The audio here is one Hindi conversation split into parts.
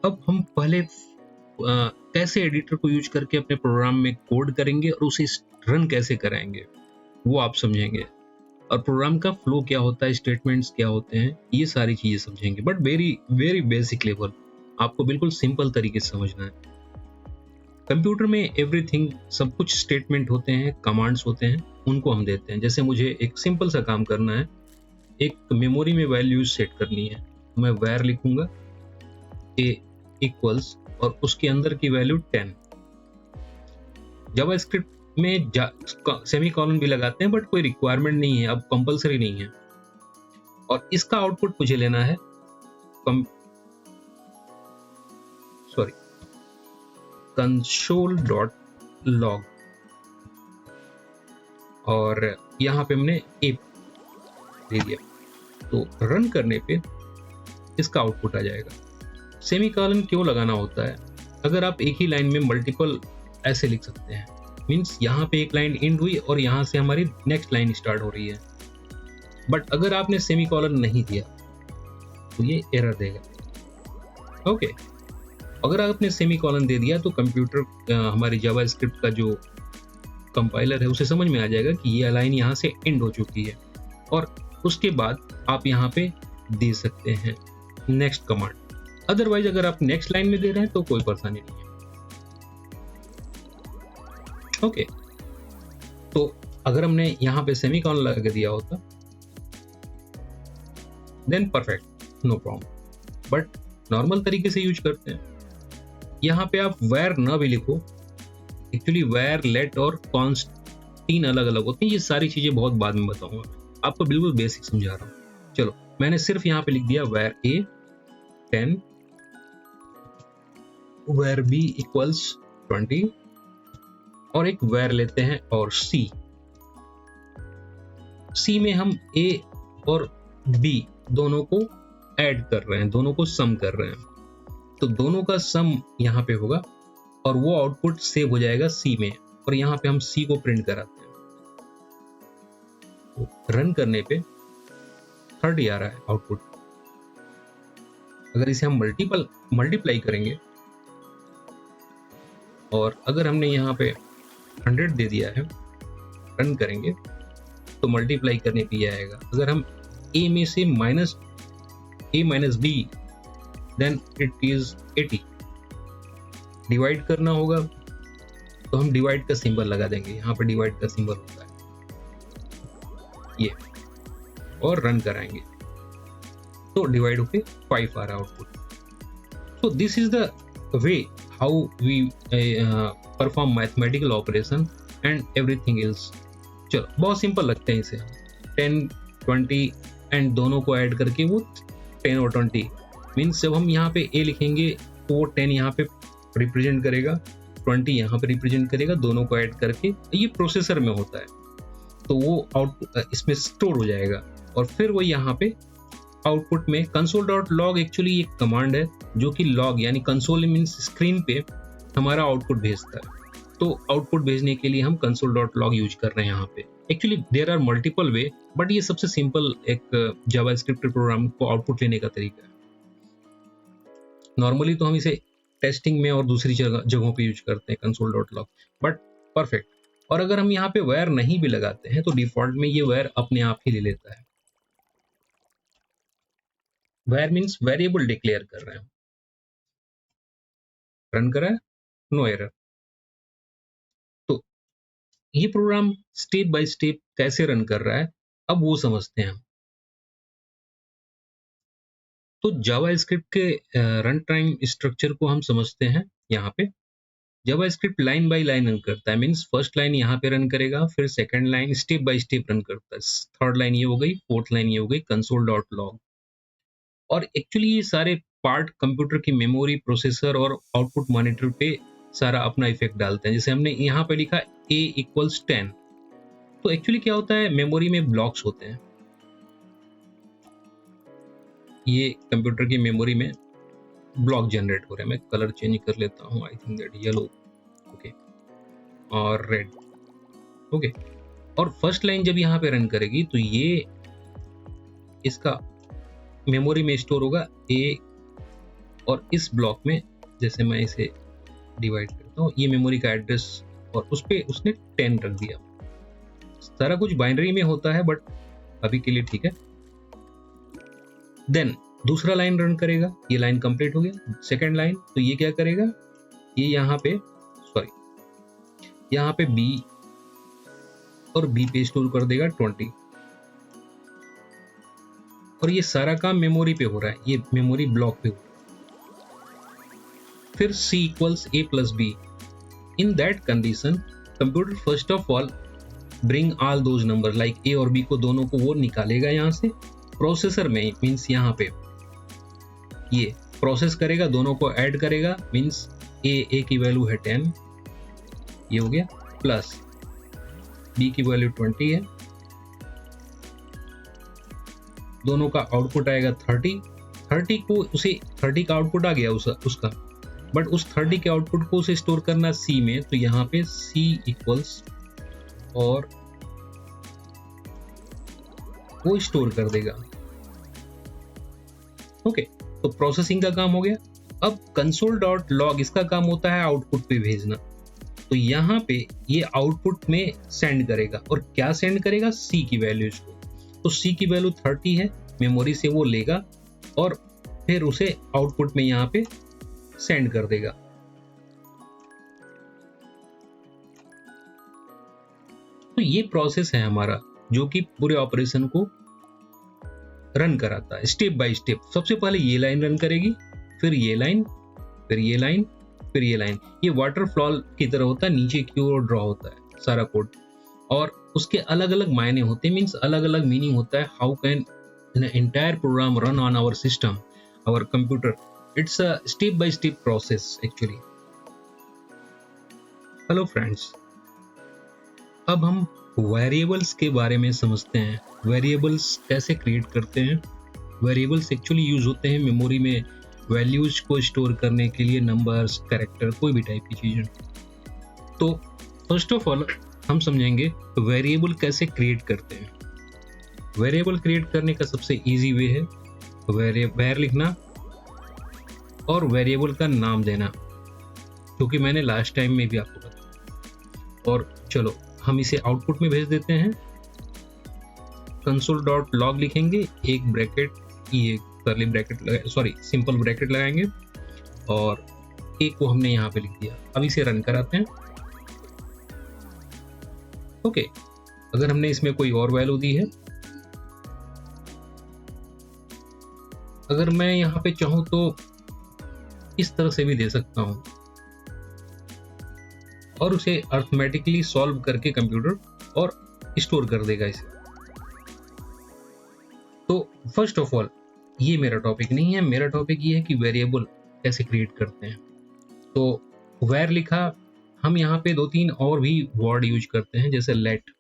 अब हम पहले कैसे एडिटर को यूज करके अपने प्रोग्राम में कोड करेंगे और उसे रन कैसे कराएंगे वो आप समझेंगे, और प्रोग्राम का फ्लो क्या होता है, स्टेटमेंट्स क्या होते हैं, ये सारी चीजें समझेंगे, but very very basic level. आपको बिल्कुल सिंपल तरीके से समझना है। कंप्यूटर में एवरीथिंग, सब कुछ स्टेटमेंट होते हैं, कमांड्स होते हैं, उनको हम देते हैं। जैसे मुझे एक सिंपल सा काम करना है, एक मेमोरी में वैल्यूज सेट करनी है, मैं वैर लिखूंगा ए इक्वल्स और उसके अंदर की वैल्यू 10। जावास्क्रिप्ट में सेमी कॉलन भी लगाते हैं, बट कोई रिक्वायरमेंट नहीं है, अब कंपलसरी नहीं है। और इसका आउटपुट मुझे लेना है console.log, और यहाँ पे हमने ए दे दिया, तो रन करने पे इसका आउटपुट आ जाएगा। सेमी कॉलन क्यों लगाना होता है? अगर आप एक ही लाइन में मल्टीपल ऐसे लिख सकते हैं, मीन्स यहाँ पे एक लाइन एंड हुई और यहाँ से हमारी नेक्स्ट लाइन स्टार्ट हो रही है। बट अगर आपने सेमी कॉलन नहीं दिया तो ये एरर देगा। ओके, अगर आपने सेमी कॉलन दे दिया तो कंप्यूटर हमारी जावास्क्रिप्ट का जो कंपाइलर है उसे समझ में आ जाएगा कि ये लाइन यहाँ से एंड हो चुकी है, और उसके बाद आप यहाँ पे दे सकते हैं नेक्स्ट कमांड। अदरवाइज अगर आप नेक्स्ट लाइन में दे रहे हैं तो कोई परेशानी नहीं है। ओके, तो अगर हमने यहाँ पे सेमी कॉलन लगा दिया होता then perfect, no problem, but normal तरीके से यूज करते हैं। यहाँ पे आप वेर ना भी लिखो, एक्चुअली वेर, लेट और कॉन्स्ट 3 अलग अलग होते हैं। ये सारी चीजें बहुत बाद में बताऊंगा, आपको बिल्कुल बेसिक समझा रहा हूँ। चलो, मैंने सिर्फ यहाँ पे लिख दिया where a 10, where b equals 20, और एक वेर लेते हैं और सी में हम ए और बी दोनों को ऐड कर रहे हैं, दोनों को सम कर रहे हैं, तो दोनों का सम यहाँ पे होगा और वो आउटपुट सेव हो जाएगा सी में, और यहाँ पे हम सी को प्रिंट कराते हैं। तो रन करने पे 30 आ रहा है आउटपुट। अगर इसे हम मल्टीप्लाई करेंगे, और अगर हमने यहाँ पे 100 दे दिया है, रन करेंगे तो मल्टीप्लाई करने पे आएगा। अगर हम a में से a minus b, then it is 80। डिवाइड करना होगा तो हम डिवाइड का सिंबल लगा देंगे, यहाँ पे डिवाइड का सिंबल होता है ये, और रन कराएंगे तो डिवाइड होके 5 आ रहा है output. So this is the way how we perform mathematical operation and everything else. चलो, बहुत सिंपल लगते हैं इसे। 10, 20 एंड दोनों को ऐड करके वो 10 और 20 मीन्स जब हम यहाँ पे ए लिखेंगे तो वो 10 यहाँ पे रिप्रेजेंट करेगा, 20 यहाँ पे रिप्रेजेंट करेगा, दोनों को ऐड करके ये प्रोसेसर में होता है, तो वो आउटपुट इसमें स्टोर हो जाएगा, और फिर वो यहाँ पे आउटपुट में console.log एक्चुअली एक कमांड है जो कि लॉग यानी कंसोल मीन्स स्क्रीन पे हमारा आउटपुट भेजता है। तो आउटपुट भेजने के लिए हम console.log यूज कर रहे हैं यहाँ पे। Actually there are multiple way, but ये सबसे सिंपल एक जावास्क्रिप्ट प्रोग्राम को आउटपुट लेने का तरीका है। नॉर्मली तो हम इसे टेस्टिंग में और दूसरी जगहों पे यूज करते हैं console.log, बट परफेक्ट। और अगर हम यहाँ पे वेयर नहीं भी लगाते हैं तो डिफॉल्ट में ये वेयर अपने आप ही ले लेता है। वेयर मीन्स वेरिएबल डिक्लेयर कर रहे हैं। रन करा है, नो एरर। तो ये प्रोग्राम स्टेप बाय स्टेप कैसे रन कर रहा है अब वो समझते हैं हम। तो जावास्क्रिप्ट के रन टाइम स्ट्रक्चर को हम समझते हैं। यहाँ पे JavaScript line by line run करता है, मीन्स फर्स्ट लाइन यहाँ पे रन करेगा, फिर second line step by step run करता है, थर्ड लाइन ये हो गई, फोर्थ लाइन ये हो गई console.log। और एक्चुअली ये सारे पार्ट कंप्यूटर की मेमोरी, प्रोसेसर और आउटपुट मॉनिटर पे सारा अपना इफेक्ट डालते हैं। जैसे हमने यहाँ पे लिखा a इक्वल्स 10, तो एक्चुअली क्या होता है, मेमोरी में ब्लॉक्स होते हैं। ये कंप्यूटर की मेमोरी में ब्लॉक जनरेट हो रहे हैं। मैं कलर चेंज कर लेता हूँ, I think that yellow, okay, और रेड, ओके। और फर्स्ट लाइन जब यहाँ पे रन करेगी तो ये इसका मेमोरी में स्टोर होगा a और इस ब्लॉक में जैसे मैं इसे डिवाइड करता हूँ, ये मेमोरी का एड्रेस और उस पे उसने 10 रख दिया। सारा कुछ बाइनरी में होता है बट अभी के लिए ठीक है। देन दूसरा लाइन रन करेगा, ये लाइन कंप्लीट हो गया। सेकंड लाइन, तो ये क्या करेगा, ये यहाँ पे यहाँ पे बी और बी पे स्टोर कर देगा 20, और ये सारा काम मेमोरी पे हो रहा है, ये मेमोरी ब्लॉक पे हो रहा है। फिर C equals A plus B, in that condition computer first of all bring all those number like A और B को, दोनों को वो निकालेगा यहाँ से प्रोसेसर में, मीन्स यहाँ पे ये प्रोसेस करेगा, दोनों को ऐड करेगा, मीन्स A की वैल्यू है 10, ये हो गया, प्लस B की वैल्यू 20 है, दोनों का आउटपुट आएगा 30 को, उसे 30 का आउटपुट आ गया उसका, बट उस 30 के आउटपुट को उसे स्टोर करना C में, तो यहाँ पे C इक्वल्स और वो स्टोर कर देगा। ओके, तो प्रोसेसिंग का काम हो गया। अब console.log इसका काम होता है आउटपुट पे भेजना, तो यहाँ पे ये आउटपुट में सेंड करेगा, और क्या सेंड करेगा, C की वैल्यूज को। तो C की वैल्यू 30 है, मेमोरी से वो लेगा और फिर उसे आउटपुट में यहाँ पे सेंड कर देगा। तो ये प्रोसेस है हमारा जो कि पूरे ऑपरेशन को रन कराता है स्टेप बाय स्टेप। सबसे पहले ये लाइन रन करेगी, फिर ये लाइन, फिर ये लाइन, फिर ये लाइन। ये वाटरफॉल की तरह होता है, नीचे की ओर ड्रॉ होता है सारा कोड, और उसके अलग अलग मायने होते हैं, मीन्स अलग अलग मीनिंग होता है। How can an entire program run on our system, our computer? It's a step by step process actually. Hello friends, अब हम वेरिएबल्स के बारे में समझते हैं। वेरिएबल्स कैसे क्रिएट करते हैं। वेरिएबल्स एक्चुअली यूज होते हैं मेमोरी में वैल्यूज को स्टोर करने के लिए, नंबर्स, कैरेक्टर, कोई भी टाइप की चीजें। तो फर्स्ट ऑफ ऑल हम समझेंगे वेरिएबल कैसे क्रिएट करते हैं। वेरिएबल क्रिएट करने का सबसे इजी वे है वेर लिखना और वेरिएबल का नाम देना, क्योंकि मैंने लास्ट टाइम में भी आपको बताया। और चलो हम इसे आउटपुट में भेज देते हैं। console.log लिखेंगे, एक ब्रैकेट, ये करली ब्रैकेट सिंपल ब्रैकेट लगाएंगे, और एक को हमने यहाँ पे लिख दिया। अब इसे रन कराते हैं। ओके, अगर हमने इसमें कोई और वैल्यू दी है, अगर मैं यहाँ पे चाहूँ तो इस तरह से भी दे सकता हूँ, और उसे अर्थमेटिकली सॉल्व करके कंप्यूटर और स्टोर कर देगा इसे। तो फर्स्ट ऑफ ऑल ये मेरा टॉपिक नहीं है, मेरा टॉपिक ये है कि वेरिएबल कैसे क्रिएट करते हैं। तो वेर लिखा, हम यहाँ पे 2-3 और भी वर्ड यूज करते हैं, जैसे लेट,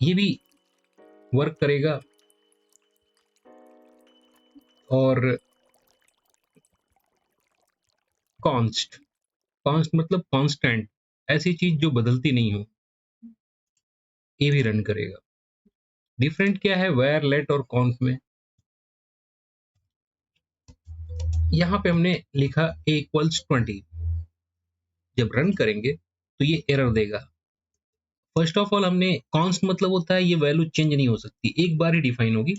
ये भी वर्क करेगा, और कॉन्स्ट मतलब कांस्टेंट, ऐसी चीज जो बदलती नहीं हो, ये भी रन करेगा। डिफरेंट क्या है वेर, लेट और कॉन्स्ट में? यहाँ पे हमने लिखा a इक्वल्स 20, जब रन करेंगे तो ये एरर देगा। फर्स्ट ऑफ ऑल हमने कॉन्स्ट मतलब होता है ये वैल्यू चेंज नहीं हो सकती, एक बार ही डिफाइन होगी,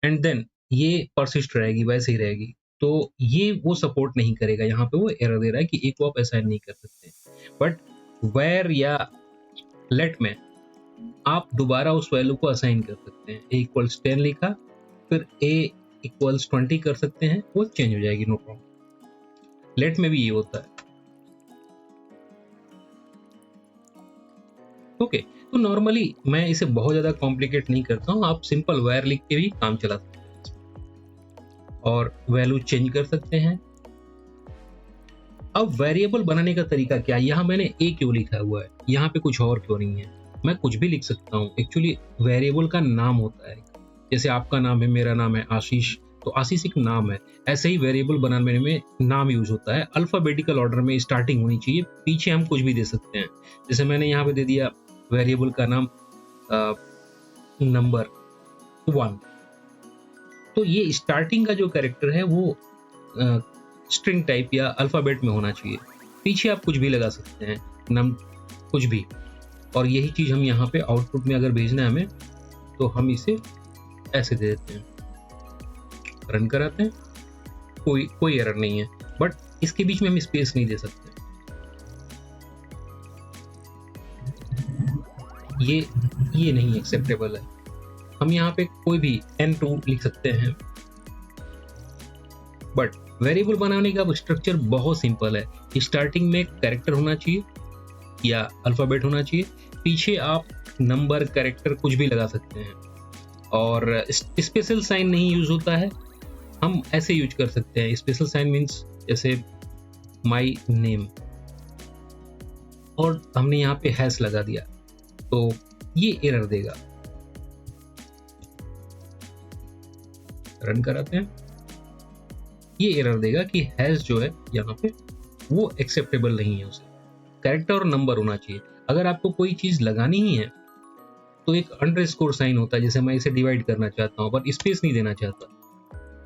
एंड देन ये परसिस्ट रहेगी, वैसे ही रहेगी। तो ये वो सपोर्ट नहीं करेगा, यहाँ पे वो एरर दे रहा है कि एक को आप असाइन नहीं कर सकते। बट वेर या लेट में आप दोबारा उस वैल्यू को असाइन कर सकते हैं। a इक्वल्स 10 लिखा, फिर a इक्वल्स 20 कर सकते हैं, वो चेंज हो जाएगी, नो प्रॉब्लम। लेट में भी ये होता है। ओके, तो नॉर्मली मैं इसे बहुत ज्यादा कॉम्प्लिकेट नहीं करता हूँ, आप सिंपल वेर लिख के भी काम चला सकते हैं और वैल्यू चेंज कर सकते हैं। अब वेरिएबल बनाने का तरीका क्या है, यहाँ मैंने a क्यों लिखा हुआ है, यहाँ पे कुछ और क्यों नहीं है? मैं कुछ भी लिख सकता हूँ। एक्चुअली वेरिएबल का नाम होता है, जैसे आपका नाम है, मेरा नाम है आशीष, तो आशीष एक नाम है। ऐसे ही वेरिएबल बनाने में नाम यूज होता है, अल्फाबेटिकल ऑर्डर में स्टार्टिंग होनी चाहिए, पीछे हम कुछ भी दे सकते हैं। जैसे मैंने यहाँ पे दे दिया वेरिएबल का नाम नंबर 1, तो ये स्टार्टिंग का जो कैरेक्टर है वो स्ट्रिंग टाइप या अल्फ़ाबेट में होना चाहिए। पीछे आप कुछ भी लगा सकते हैं, नम कुछ भी, और यही चीज़ हम यहाँ पे आउटपुट में अगर भेजना है हमें, तो हम इसे ऐसे दे देते हैं, रन कराते हैं, कोई एरर नहीं है, बट इसके बीच में हम स्पेस नहीं दे सकते। ये नहीं एक्सेप्टेबल है। हम यहाँ पे कोई भी n2 लिख सकते हैं, बट वेरिएबल बनाने का स्ट्रक्चर बहुत सिंपल है। स्टार्टिंग में कैरेक्टर होना चाहिए या अल्फ़ाबेट होना चाहिए, पीछे आप नंबर, कैरेक्टर कुछ भी लगा सकते हैं, और स्पेशल साइन नहीं यूज होता है। हम ऐसे यूज कर सकते हैं, स्पेशल साइन मीन्स जैसे माई नेम, और हमने यहाँ पे हैश लगा दिया तो ये एरर देगा। रन कराते हैं, ये एरर देगा कि हैश जो है यहाँ पे वो एक्सेप्टेबल नहीं है, उसे कैरेक्टर और नंबर होना चाहिए। अगर आपको कोई चीज लगानी ही है तो एक अंडरस्कोर साइन होता है, जैसे मैं इसे डिवाइड करना चाहता हूँ पर स्पेस नहीं देना चाहता,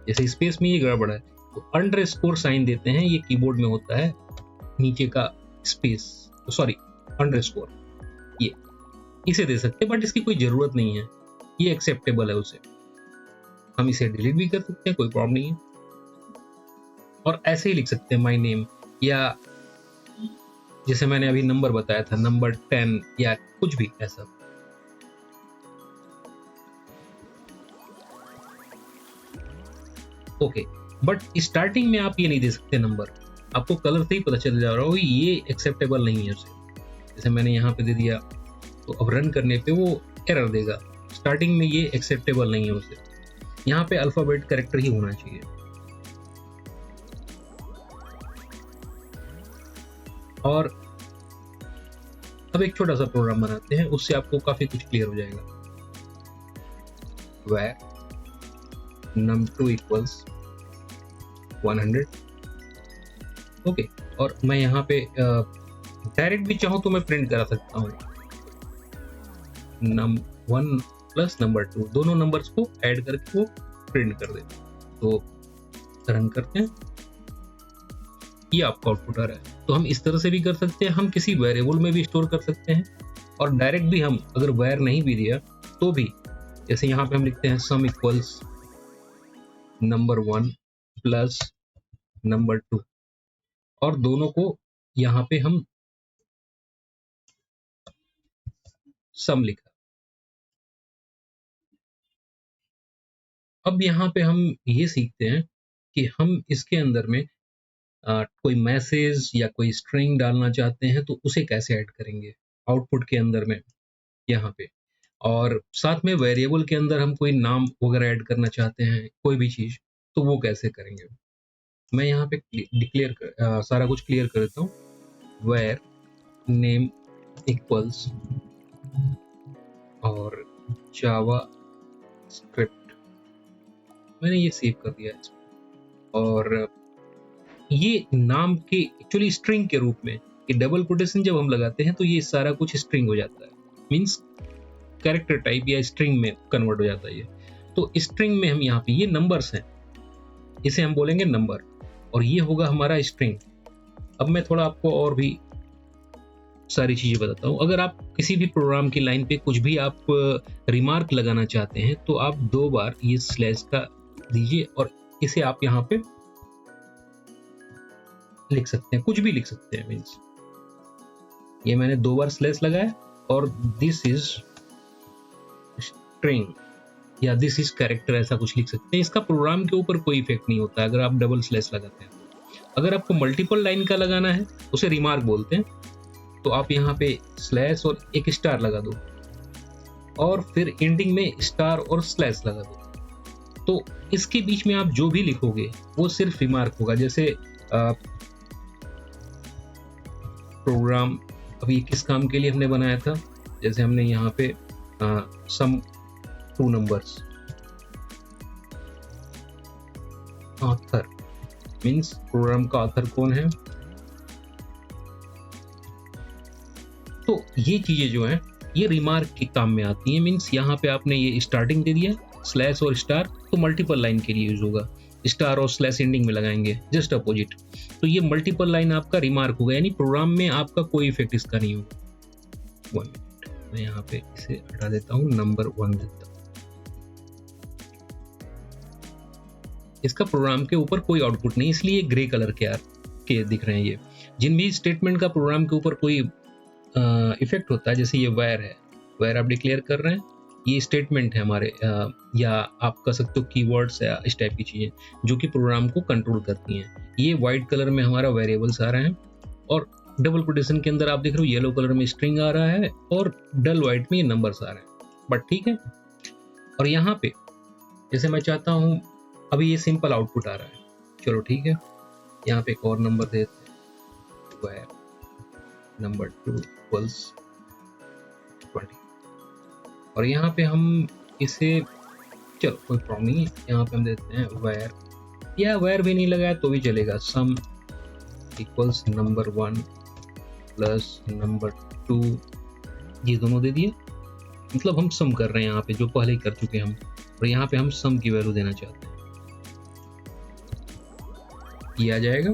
जैसे स्पेस में ये गड़बड़ है तो अंडरस्कोर साइन देते हैं, ये कीबोर्ड में होता है नीचे का स्पेस, सॉरी अंडरस्कोर, ये इसे दे सकते हैं, बट इसकी कोई जरूरत नहीं है, ये एक्सेप्टेबल है उसे। हम इसे डिलीट भी कर सकते हैं, कोई प्रॉब्लम नहीं है, और ऐसे ही लिख सकते हैं माय नेम, या जैसे मैंने अभी नंबर बताया था, नंबर 10 या कुछ भी ऐसा। ओके, बट स्टार्टिंग में आप ये नहीं दे सकते नंबर, आपको कलर से ही पता चल जा रहा हो ये एक्सेप्टेबल नहीं है उसे। जैसे मैंने यहाँ पे दे दिया तो अब रन करने पे वो एरर देगा, स्टार्टिंग में ये एक्सेप्टेबल नहीं है उसे। यहाँ पे अल्फाबेट कैरेक्टर ही होना चाहिए। और अब एक छोटा सा प्रोग्राम बनाते हैं, उससे आपको काफी कुछ क्लियर हो जाएगा। where num2 equals 100, ओके, और मैं यहाँ पे डायरेक्ट भी चाहूँ तो मैं प्रिंट करा सकता हूँ num1 प्लस num2, दोनों नंबर्स को ऐड करके वो प्रिंट कर दे। तो रन करते हैं, ये आपका आउटपुट आ रहा है। तो हम इस तरह से भी कर सकते हैं, हम किसी वेरिएबल में भी स्टोर कर सकते हैं, और डायरेक्ट भी हम अगर वैर नहीं भी दिया तो भी, जैसे यहाँ पे हम लिखते हैं सम इक्वल्स num1 प्लस num2, और दोनों को यहाँ पे हम सम लिखा। अब यहाँ पे हम ये सीखते हैं कि हम इसके अंदर में कोई मैसेज या कोई स्ट्रिंग डालना चाहते हैं तो उसे कैसे ऐड करेंगे आउटपुट के अंदर में यहाँ पे, और साथ में वेरिएबल के अंदर हम कोई नाम वगैरह ऐड करना चाहते हैं, कोई भी चीज, तो वो कैसे करेंगे। मैं यहाँ पे सारा कुछ क्लियर कर देता हूँ। वेर नेम इक्वल्स और जावा स्क्रिप्ट, मैंने ये सेव कर दिया है, और ये नाम के एक्चुअली स्ट्रिंग के रूप में, ये डबल कोटेशन जब हम लगाते हैं तो ये सारा कुछ स्ट्रिंग हो जाता है, मींस कैरेक्टर टाइप या स्ट्रिंग में कन्वर्ट हो जाता है ये। तो स्ट्रिंग में हम यहाँ पे ये नंबर्स हैं, इसे हम बोलेंगे नंबर, और ये होगा हमारा स्ट्रिंग। अब मैं थोड़ा आपको और भी सारी चीजें बताता हूँ। अगर आप किसी भी प्रोग्राम की लाइन पे कुछ भी आप रिमार्क लगाना चाहते हैं तो आप 2 बार ये स्लैश का दीजिए, और इसे आप यहाँ पे लिख सकते हैं, कुछ भी लिख सकते हैं, मीन्स ये मैंने 2 बार स्लैश लगाया, और दिस इज स्ट्रिंग या दिस इज कैरेक्टर, ऐसा कुछ लिख सकते हैं। इसका प्रोग्राम के ऊपर कोई इफेक्ट नहीं होता अगर आप डबल स्लैश लगाते हैं। अगर आपको मल्टीपल लाइन का लगाना है, उसे रिमार्क बोलते हैं, तो आप यहाँ पे स्लैश और एक स्टार लगा दो, और फिर एंडिंग में स्टार और स्लैश लगा दो। तो इसके बीच में आप जो भी लिखोगे वो सिर्फ रिमार्क होगा। जैसे प्रोग्राम अभी किस काम के लिए हमने बनाया था, जैसे हमने यहाँ पे सम 2 नंबर्स, ऑथर मीन्स प्रोग्राम का ऑथर कौन है। तो ये चीजें जो हैं ये रिमार्क के काम में आती हैं, मीन्स यहाँ पे आपने ये स्टार्टिंग दे दिया स्लैश और स्टार, तो मल्टीपल लाइन के लिए यूज होगा। स्टार और स्लैश एंडिंग में लगाएंगे, जस्ट अपोजिट। तो ये मल्टीपल लाइन आपका रिमार्क होगा, यानी प्रोग्राम में आपका कोई इफेक्ट इसका नहीं होगा। 1 मिनट, मैं यहाँ पे इसे हटा देता हूँ, नंबर 1 देता हूँ। इसका प्रोग्राम के ऊपर कोई आउटपुट नहीं, इसलिए ग्रे कलर के दिख रहे हैं ये। जिन भी स्टेटमेंट का प्रोग्राम के ऊपर कोई इफेक्ट होता है, जैसे ये वायर है, वायर आप डिक्लेयर कर रहे हैं, ये स्टेटमेंट है हमारे, या आप कह सकते हो कीवर्ड्स या इस टाइप की चीजें जो कि प्रोग्राम को कंट्रोल करती हैं। ये वाइट कलर में हमारा वेरिएबल्स आ रहे हैं, और डबल कोटेशन के अंदर आप देख रहे हो येलो कलर में स्ट्रिंग आ रहा है, और डल व्हाइट में ये नंबर्स आ रहे हैं। बट ठीक है, और यहाँ पे जैसे मैं चाहता हूँ, अभी ये सिंपल आउटपुट आ रहा है, चलो ठीक है, यहाँ पे एक और नंबर देते हैं, वायर नंबर 2 इक्वल्स 20, और यहाँ पे हम इसे, चलो कोई प्रॉब्लम नहीं, यहाँ पे हम देते हैं वायर, या वायर भी नहीं लगाया तो भी चलेगा, सम इक्वल्स नंबर 1 प्लस नंबर 2, ये दोनों दे दिए। मतलब हम सम कर रहे हैं यहाँ पे, जो पहले ही कर चुके हैं हम, और यहाँ पे हम सम की वैल्यू देना चाहते हैं, ये आ जाएगा।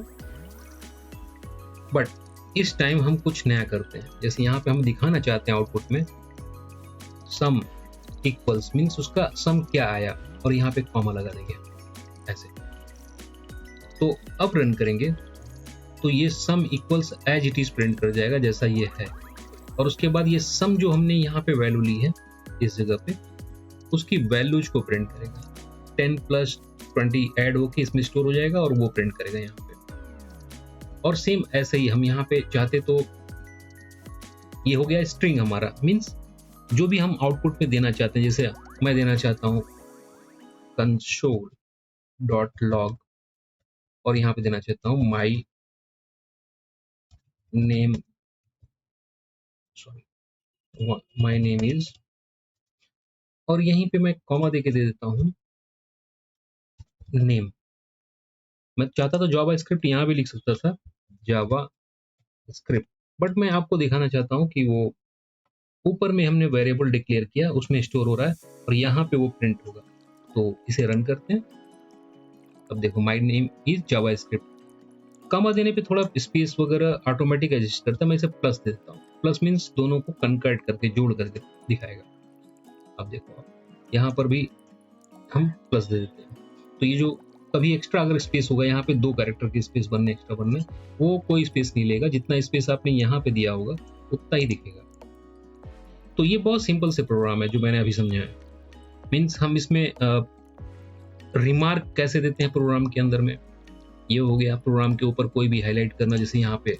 बट इस टाइम हम कुछ नया करते हैं, जैसे यहाँ पे हम दिखाना चाहते हैं आउटपुट में सम इक्वल्स, मीन्स उसका सम क्या आया, और यहाँ पे कॉमा लगा देंगे ऐसे। तो अब रन करेंगे तो ये sum equals as it is print कर जाएगा जैसा ये है, और उसके बाद ये सम जो हमने यहाँ पे वैल्यू ली है इस जगह पे, उसकी वैल्यूज को प्रिंट करेगा। 10 प्लस 20 ऐड होके इसमें स्टोर हो जाएगा, और वो प्रिंट करेगा यहाँ पे। और सेम ऐसे ही हम यहाँ पे चाहते तो, ये हो गया स्ट्रिंग हमारा, मीन्स जो भी हम आउटपुट में देना चाहते हैं, जैसे मैं देना चाहता हूँ console.log, और यहाँ पे देना चाहता हूँ my name is, और यहीं पे मैं कॉमा देके दे देता हूँ नेम। मैं चाहता तो जावा स्क्रिप्ट यहाँ भी लिख सकता था, जावा स्क्रिप्ट, बट मैं आपको दिखाना चाहता हूँ कि वो ऊपर में हमने वेरिएबल डिक्लेयर किया, उसमें स्टोर हो रहा है, और यहाँ पे वो प्रिंट होगा। तो इसे रन करते हैं। अब देखो my name is Java script, comma देने पे थोड़ा स्पेस वगैरह ऑटोमेटिक एडजस्ट करता है, मैं इसे प्लस दे देता हूँ। प्लस मीन्स दोनों को कन्वर्ट करके, जोड़ करके दिखाएगा। अब देखो यहाँ पर भी हम प्लस दे देते हैं, तो ये जो कभी एक्स्ट्रा अगर स्पेस होगा, यहाँ पे 2 कैरेक्टर की स्पेस बनने, एक्स्ट्रा बनने, वो कोई स्पेस नहीं लेगा, जितना स्पेस आपने यहाँ पे दिया होगा उतना ही दिखेगा। तो ये बहुत सिंपल से प्रोग्राम है जो मैंने अभी समझाया है। मीन्स हम इसमें रिमार्क कैसे देते हैं प्रोग्राम के अंदर में, ये हो गया प्रोग्राम के ऊपर कोई भी हाईलाइट करना, जैसे यहाँ पे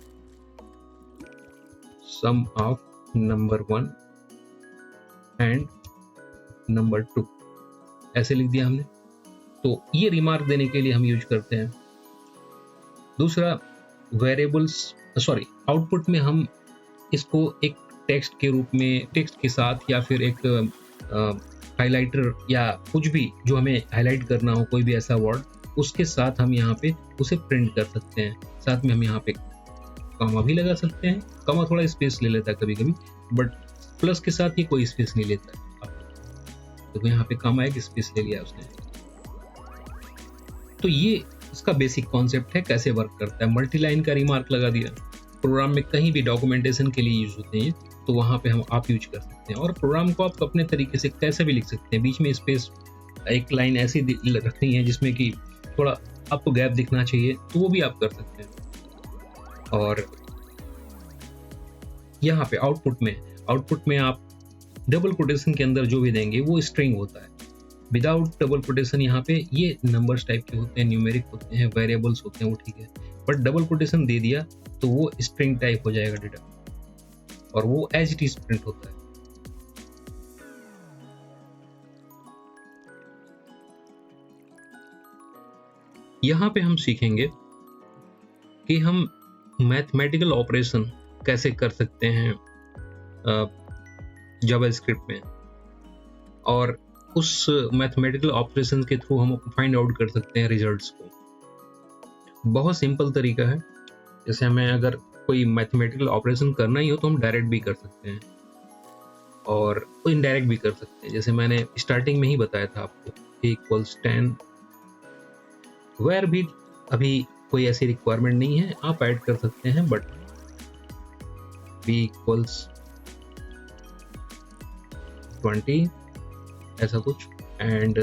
सम ऑफ नंबर 1 एंड नंबर 2 ऐसे लिख दिया हमने, तो ये रिमार्क देने के लिए हम यूज करते हैं। दूसरा वेरिएबल्स, सॉरी आउटपुट में हम इसको एक टेक्स्ट के रूप में, टेक्स्ट के साथ, या फिर एक हाइलाइटर या कुछ भी जो हमें हाईलाइट करना हो, कोई भी ऐसा वर्ड, उसके साथ हम यहाँ पे उसे प्रिंट कर सकते हैं। साथ में हम यहाँ पे कॉमा भी लगा सकते हैं, कॉमा थोड़ा स्पेस ले लेता है कभी कभी, बट प्लस के साथ ये कोई स्पेस नहीं लेता है। तो यहाँ पे कॉमा एक स्पेस ले लिया उसने। तो ये इसका बेसिक कॉन्सेप्ट है, कैसे वर्क करता है। मल्टी लाइन का रिमार्क लगा दिया, प्रोग्राम में कहीं भी डॉक्यूमेंटेशन के लिए यूज होते हैं, तो वहाँ पे हम आप यूज कर सकते हैं। और प्रोग्राम को आप अपने तरीके से कैसे भी लिख सकते हैं, बीच में स्पेस, एक लाइन ऐसी रखनी है जिसमें कि थोड़ा आपको गैप दिखना चाहिए, तो वो भी आप कर सकते हैं। और यहाँ पे आउटपुट में आप डबल कोटेशन के अंदर जो भी देंगे वो स्ट्रिंग होता है। विदाउट डबल कोटेशन यहाँ पे ये नंबर्स टाइप के होते हैं, न्यूमेरिक होते हैं, वेरिएबल्स होते हैं, वो ठीक है। बट डबल कोटेशन दे दिया तो वो स्ट्रिंग टाइप हो जाएगा डेटा, और वो एज इट इज प्रिंट होता है। यहाँ पे हम सीखेंगे कि हम मैथमेटिकल ऑपरेशन कैसे कर सकते हैं जावास्क्रिप्ट में, और उस मैथमेटिकल ऑपरेशन के थ्रू हम फाइंड आउट कर सकते हैं रिजल्ट्स को। बहुत सिंपल तरीका है। जैसे हमें अगर कोई मैथमेटिकल ऑपरेशन करना ही हो तो हम डायरेक्ट भी कर सकते हैं और इनडायरेक्ट भी कर सकते हैं। जैसे मैंने स्टार्टिंग में ही बताया था आपको, a = 10 वेयर भी अभी कोई ऐसी रिक्वायरमेंट नहीं है, आप ऐड कर सकते हैं, बट b इक्वल्स 20 ऐसा कुछ, and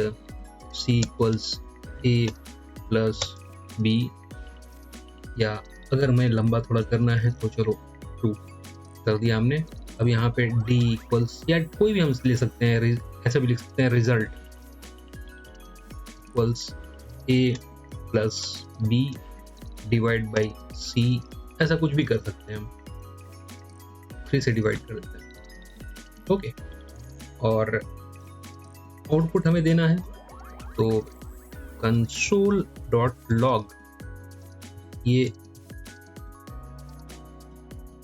c equals a plus b, या अगर मैं लंबा थोड़ा करना है तो चलो 2 कर दिया हमने। अब यहाँ पे d इक्वल्स, या कोई भी हम ले सकते हैं, ऐसा भी लिख सकते हैं result equals a plus b divide by c, ऐसा कुछ भी कर सकते हैं हम, 3 से डिवाइड कर देते हैं। ओके, और आउटपुट हमें देना है, तो console.log ये,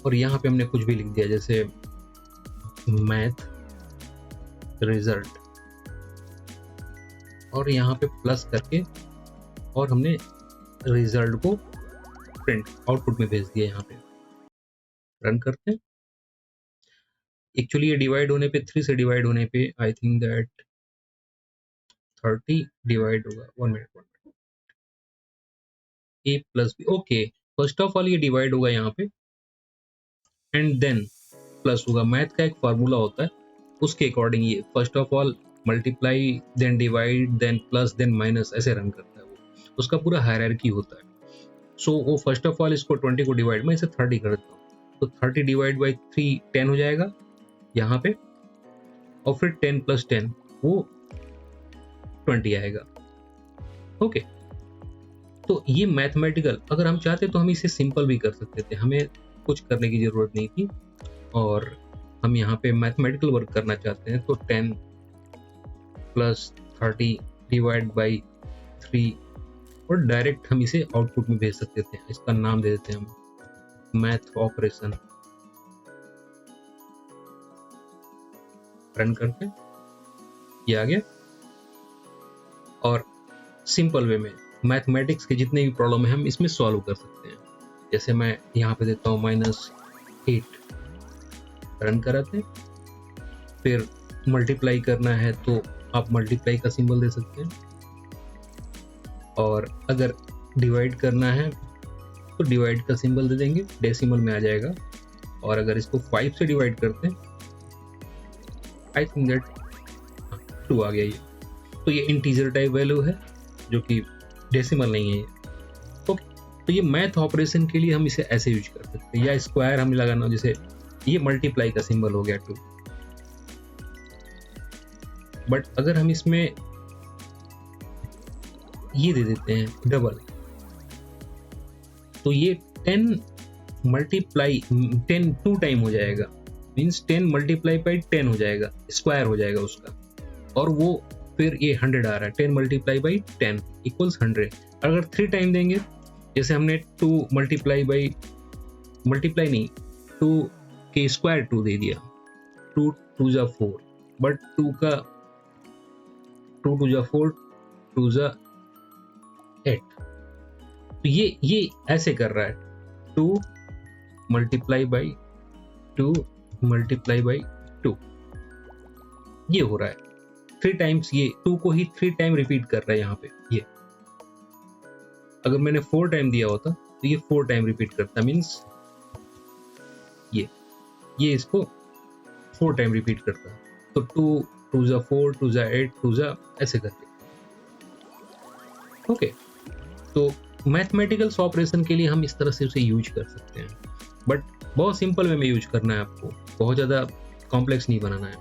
और यहाँ पे हमने कुछ भी लिख दिया, जैसे मैथ रिजल्ट, और यहाँ पे प्लस करके और हमने रिजल्ट को प्रिंट आउटपुट में भेज दिया। यहाँ पे रन करते हैं। एक्चुअली ये डिवाइड होने पे, 3 से डिवाइड होने पे आई थिंक दैट 30 डिवाइड होगा, 1 minute, a plus B. Okay, first of all ये डिवाइड होगा यहाँ पे, एंड देन प्लस होगा। मैथ का एक फार्मूला होता है, उसके अकॉर्डिंग ये first of all multiply, then divide, then plus, then minus, ऐसे रन करता है वो, उसका पूरा हायरार्की होता है। सो वो फर्स्ट ऑफ ऑल इसको 20 को डिवाइड, मैं इसे 30 कर देता हूँ, तो 30 डिवाइड बाई 3 10 हो जाएगा यहाँ पे, और फिर 10 प्लस 10 वो 20 आएगा। ओके, तो ये मैथमेटिकल, अगर हम चाहते तो हम इसे सिंपल भी कर सकते थे, हमें कुछ करने की जरूरत नहीं थी, और हम यहाँ पे मैथमेटिकल वर्क करना चाहते हैं, तो 10 प्लस 30 डिवाइड बाई 3, और डायरेक्ट हम इसे आउटपुट में भेज सकते थे। इसका नाम दे देते हैं हम मैथ ऑपरेशन। रन करके ये आ गया, और सिंपल वे में मैथमेटिक्स के जितने भी प्रॉब्लम है हम इसमें सॉल्व कर सकते हैं। जैसे मैं यहाँ पे देता हूँ -8, रन कराते हैं, फिर मल्टीप्लाई करना है तो आप मल्टीप्लाई का सिंबल दे सकते हैं, और अगर डिवाइड करना है तो डिवाइड का सिंबल दे देंगे, डेसिमल में आ जाएगा। और अगर इसको 5 से डिवाइड करते हैं, आई थिंक दैट 2 आ गया ये, तो ये इंटीजर टाइप वैल्यू है जो कि डेसिमल नहीं है ये। ओके, तो ये मैथ ऑपरेशन के लिए हम इसे ऐसे यूज कर सकते हैं, या स्क्वायर हमें लगाना, जैसे ये मल्टीप्लाई का सिंबल हो गया 2, बट अगर हम इसमें ये दे देते हैं डबल, तो ये 10 मल्टीप्लाई 10 2 टाइम हो जाएगा, मीन्स 10 मल्टीप्लाई बाई 10 हो जाएगा, स्क्वायर हो जाएगा उसका, और वो फिर ये 100 आ रहा है, 10 मल्टीप्लाई बाई 10 इक्वल्स 100। अगर 3 टाइम देंगे, जैसे हमने 2 मल्टीप्लाई बाई, मल्टीप्लाई नहीं, 2 के स्क्वायर 2 दे दिया, 2 2 जा 4, बट 2 का 2 2 जा 4, 2 जा 8, तो ये ऐसे कर रहा है, 2 मल्टीप्लाई बाई 2 मल्टीप्लाई बाई 2, ये हो रहा है 3 टाइम्स, ये 2 को ही 3 टाइम रिपीट कर रहा है यहाँ पे। ये अगर मैंने 4 टाइम दिया होता तो ये 4 टाइम रिपीट करता, मीन्स ये इसको 4 टाइम रिपीट करता, तो 2 2 जा 4, 2 जा 8, 2 जा, ऐसे करके। ओके, तो मैथमेटिकल ऑपरेशन के लिए हम इस तरह से उसे यूज कर सकते हैं, बट बहुत सिंपल वे में यूज करना है आपको, बहुत ज़्यादा कॉम्प्लेक्स नहीं बनाना है।